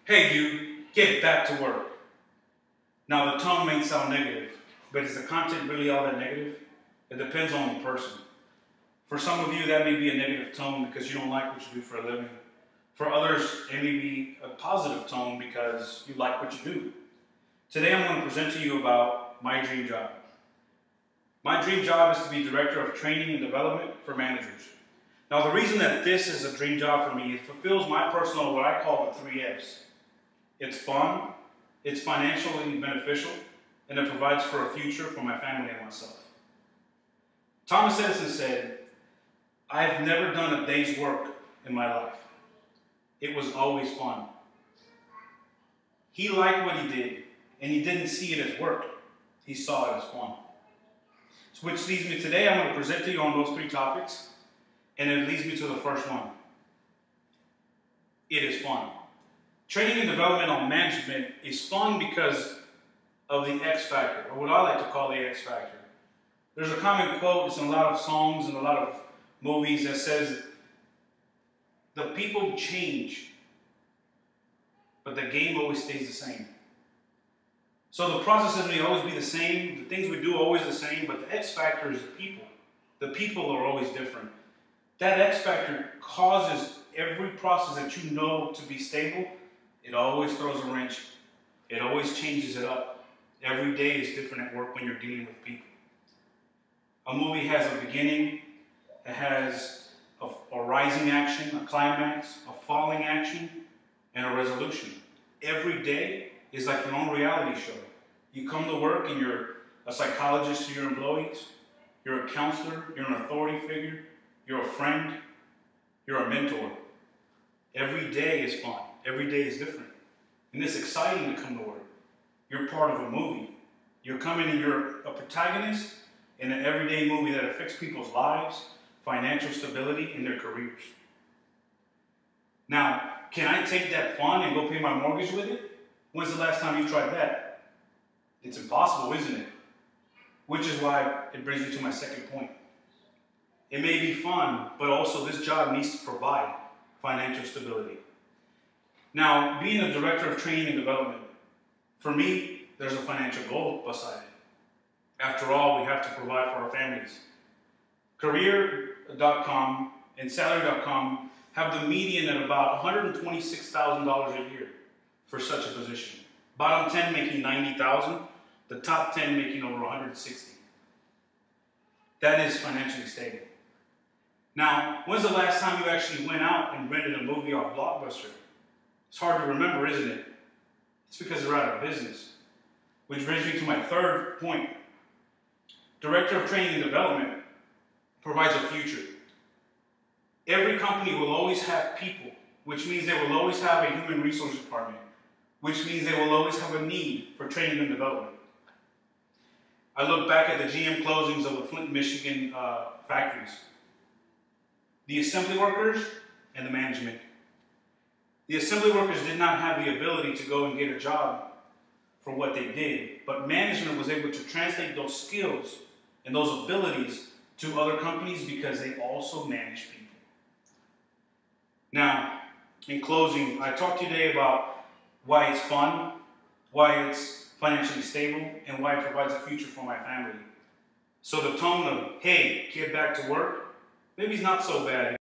Hey you, get back to work. Now the tone may sound negative, but is the content really all that negative? It depends on the person. For some of you, that may be a negative tone because you don't like what you do for a living. For others, it may be a positive tone because you like what you do. Today I'm going to present to you about my dream job. My dream job is to be Director of Training and Development for Managers. Now the reason that this is a dream job for me, it fulfills my personal, what I call the 3 F's. It's fun, it's financially beneficial, and it provides for a future for my family and myself. Thomas Edison said, "I have never done a day's work in my life. It was always fun." He liked what he did, and he didn't see it as work. He saw it as fun. Which leads me today, I'm going to present to you on those 3 topics, and it leads me to the first one. It is fun. Training and development on management is fun because of the X factor, or what I like to call the X factor. There's a common quote, it's in a lot of songs and a lot of movies that says, "The people change, but the game always stays the same." So the processes may always be the same, the things we do are always the same, but the X factor is the people. The people are always different. That X factor causes every process that you know to be stable. It always throws a wrench. It always changes it up. Every day is different at work when you're dealing with people. A movie has a beginning, it has a rising action, a climax, a falling action, and a resolution. Every day is like your own reality show. You come to work and you're a psychologist to your employees, you're a counselor, you're an authority figure, you're a friend, you're a mentor. Every day is fun. Every day is different. And it's exciting to come to work. You're part of a movie. You're coming and you're a protagonist in an everyday movie that affects people's lives, financial stability, and their careers. Now, can I take that fun and go pay my mortgage with it? When's the last time you tried that? It's impossible, isn't it? Which is why it brings me to my second point. It may be fun, but also this job needs to provide financial stability. Now, being a Director of Training and Development, for me, there's a financial goal beside it. After all, we have to provide for our families. Career.com and Salary.com have the median at about $126,000 a year for such a position. Bottom 10 making $90,000, the top 10 making over $160,000. That is financially stable. Now, when's the last time you actually went out and rented a movie off Blockbuster? It's hard to remember, isn't it? It's because they're out of business. Which brings me to my third point. Director of Training and Development provides a future. Every company will always have people, which means they will always have a human resource department, which means they will always have a need for training and development. I look back at the GM closings of the Flint, Michigan factories. The assembly workers and the management. The assembly workers did not have the ability to go and get a job for what they did, but management was able to translate those skills and those abilities to other companies because they also manage people. Now, in closing, I talked today about why it's fun, why it's financially stable, and why it provides a future for my family. So the tone of, "Hey, get back to work," maybe it's not so bad.